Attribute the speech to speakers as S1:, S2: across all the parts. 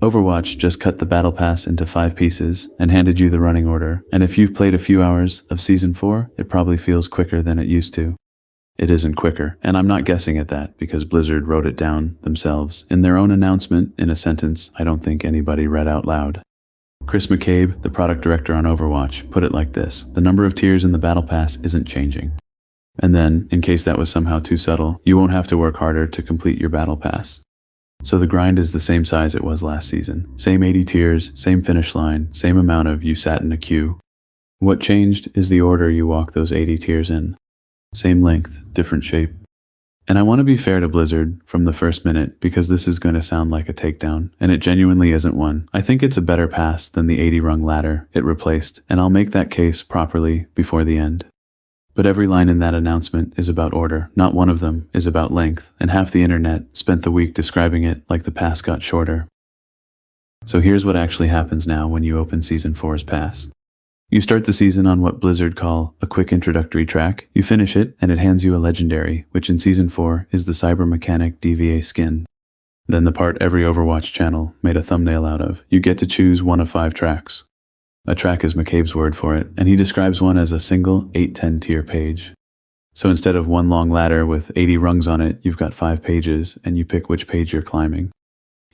S1: Overwatch just cut the battle pass into 5 pieces and handed you the running order, and if you've played a few hours of Season 4, it probably feels quicker than it used to. It isn't quicker, and I'm not guessing at that because Blizzard wrote it down themselves in their own announcement in a sentence I don't think anybody read out loud. Chris McCabe, the product director on Overwatch, put it like this: the number of tiers in the battle pass isn't changing. And then, in case that was somehow too subtle, you won't have to work harder to complete your battle pass. So the grind is the same size it was last season. Same 80 tiers, same finish line, same amount of you sat in a queue. What changed is the order you walk those 80 tiers in. Same length, different shape. And I want to be fair to Blizzard from the first minute because this is going to sound like a takedown, and it genuinely isn't one. I think it's a better pass than the 80-rung ladder it replaced, and I'll make that case properly before the end. But every line in that announcement is about order. Not one of them is about length, and half the internet spent the week describing it like the pass got shorter. So here's what actually happens now when you open Season 4's pass. You start the season on what Blizzard call a quick introductory track. You finish it, and it hands you a legendary, which in Season 4 is the Cyber Mechanic DVA skin. Then the part every Overwatch channel made a thumbnail out of. You get to choose one of 5 tracks. A track is McCabe's word for it, and he describes one as a single 8-10 tier page. So instead of one long ladder with 80 rungs on it, you've got 5 pages, and you pick which page you're climbing.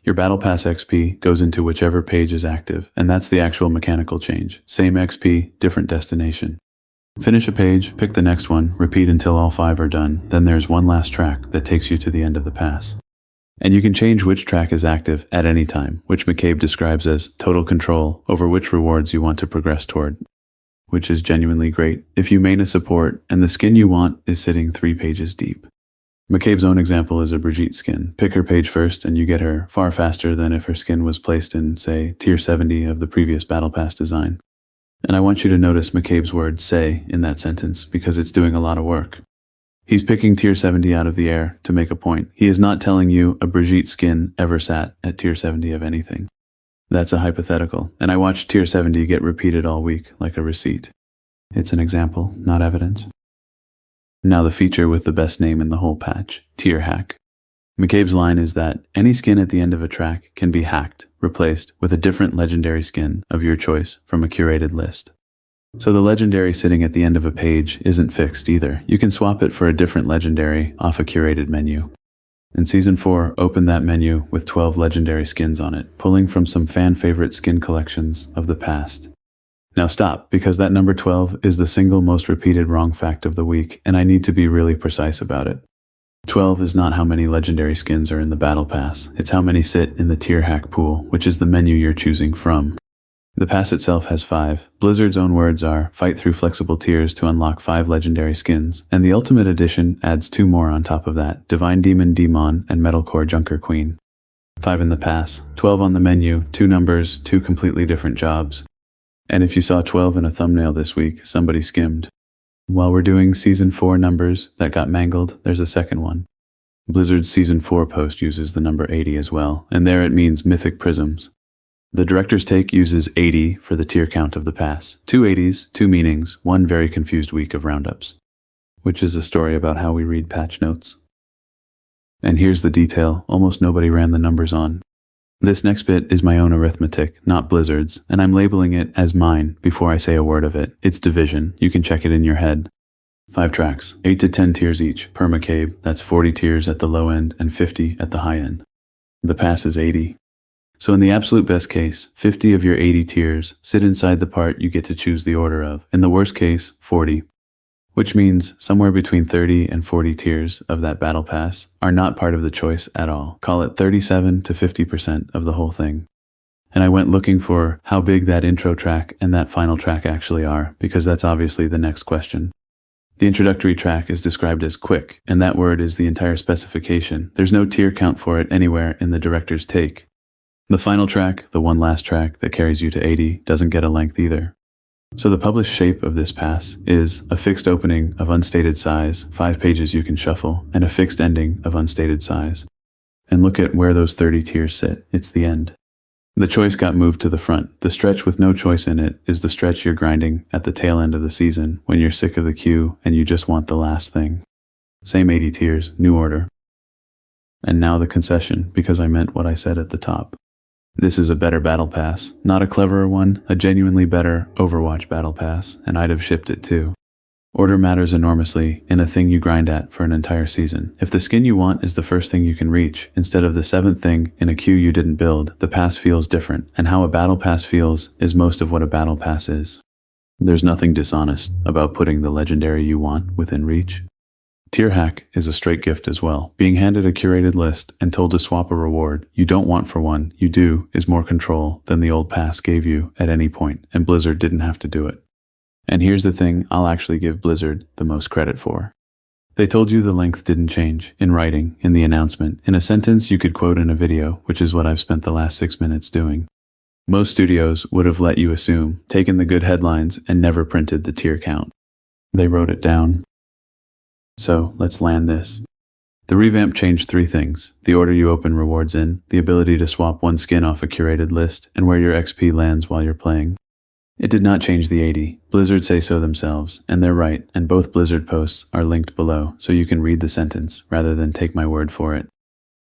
S1: Your Battle Pass XP goes into whichever page is active, and that's the actual mechanical change. Same XP, different destination. Finish a page, pick the next one, repeat until all 5 are done, then there's one last track that takes you to the end of the pass. And you can change which track is active at any time, which McCabe describes as total control over which rewards you want to progress toward, which is genuinely great if you main a support and the skin you want is sitting 3 pages deep. McCabe's own example is a Brigitte skin. Pick her page first and you get her far faster than if her skin was placed in, say, tier 70 of the previous Battle Pass design. And I want you to notice McCabe's word "say" in that sentence because it's doing a lot of work. He's picking tier 70 out of the air to make a point. He is not telling you a Brigitte skin ever sat at tier 70 of anything. That's a hypothetical, and I watched tier 70 get repeated all week like a receipt. It's an example, not evidence. Now the feature with the best name in the whole patch, tier hack. McCabe's line is that any skin at the end of a track can be hacked, replaced with a different legendary skin of your choice from a curated list. So the legendary sitting at the end of a page isn't fixed either. You can swap it for a different legendary off a curated menu. In Season 4, open that menu with 12 legendary skins on it, pulling from some fan-favorite skin collections of the past. Now stop, because that number 12 is the single most repeated wrong fact of the week, and I need to be really precise about it. 12 is not how many legendary skins are in the Battle Pass. It's how many sit in the tier hack pool, which is the menu you're choosing from. The pass itself has 5. Blizzard's own words are, fight through flexible tiers to unlock 5 legendary skins, and the Ultimate Edition adds 2 more on top of that, Divine Demon Demon and Metalcore Junker Queen. 5 in the pass, 12 on the menu, 2 numbers, 2 completely different jobs. And if you saw 12 in a thumbnail this week, somebody skimmed. While we're doing Season 4 numbers that got mangled, there's a second one. Blizzard's Season 4 post uses the number 80 as well, and there it means mythic prisms. The director's take uses 80 for the tier count of the pass. 2 80s, 2 meanings, 1 very confused week of roundups. Which is a story about how we read patch notes. And here's the detail almost nobody ran the numbers on. This next bit is my own arithmetic, not Blizzard's, and I'm labeling it as mine before I say a word of it. It's division. You can check it in your head. 5 tracks, 8 to 10 tiers each, per McCabe. That's 40 tiers at the low end and 50 at the high end. The pass is 80. So in the absolute best case, 50 of your 80 tiers sit inside the part you get to choose the order of. In the worst case, 40. Which means somewhere between 30 and 40 tiers of that battle pass are not part of the choice at all. Call it 37 to 50% of the whole thing. And I went looking for how big that intro track and that final track actually are, because that's obviously the next question. The introductory track is described as quick, and that word is the entire specification. There's no tier count for it anywhere in the director's take. The final track, the one last track that carries you to 80, doesn't get a length either. So the published shape of this pass is a fixed opening of unstated size, 5 pages you can shuffle, and a fixed ending of unstated size. And look at where those 30 tiers sit. It's the end. The choice got moved to the front. The stretch with no choice in it is the stretch you're grinding at the tail end of the season when you're sick of the queue and you just want the last thing. Same 80 tiers, new order. And now the concession, because I meant what I said at the top. This is a better battle pass, not a cleverer one, a genuinely better Overwatch battle pass, and I'd have shipped it too. Order matters enormously in a thing you grind at for an entire season. If the skin you want is the first thing you can reach, instead of the seventh thing in a queue you didn't build, the pass feels different, and how a battle pass feels is most of what a battle pass is. There's nothing dishonest about putting the legendary you want within reach. Tier hack is a straight gift as well. Being handed a curated list and told to swap a reward you don't want for one you do is more control than the old pass gave you at any point, and Blizzard didn't have to do it. And here's the thing I'll actually give Blizzard the most credit for. They told you the length didn't change, in writing, in the announcement, in a sentence you could quote in a video, which is what I've spent the last 6 minutes doing. Most studios would have let you assume, taken the good headlines, and never printed the tier count. They wrote it down. So, let's land this. The revamp changed 3 things: the order you open rewards in, the ability to swap one skin off a curated list, and where your XP lands while you're playing. It did not change the 80. Blizzard say so themselves, and they're right, and both Blizzard posts are linked below, so you can read the sentence rather than take my word for it.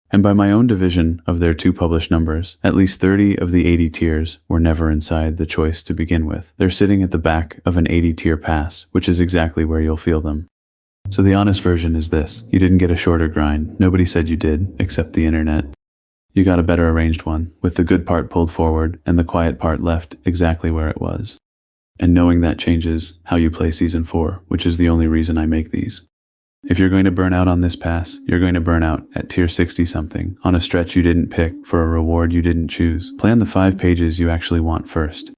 S1: And by my own division of their 2 published numbers, at least 30 of the 80 tiers were never inside the choice to begin with. They're sitting at the back of an 80 tier pass, which is exactly where you'll feel them. So the honest version is this: you didn't get a shorter grind. Nobody said you did, except the internet. You got a better arranged one, with the good part pulled forward and the quiet part left exactly where it was. And knowing that changes how you play Season 4, which is the only reason I make these. If you're going to burn out on this pass, you're going to burn out at tier 60-something, on a stretch you didn't pick, for a reward you didn't choose. Plan the 5 pages you actually want first.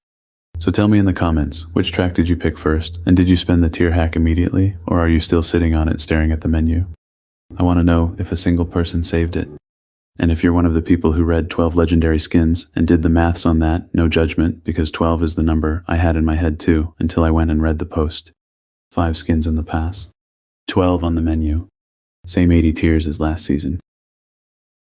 S1: So tell me in the comments, which track did you pick first, and did you spend the tier hack immediately, or are you still sitting on it staring at the menu? I want to know if a single person saved it. And if you're one of the people who read 12 legendary skins and did the maths on that, no judgment, because 12 is the number I had in my head too, until I went and read the post. 5 skins in the pass. 12 on the menu. Same 80 tiers as last season.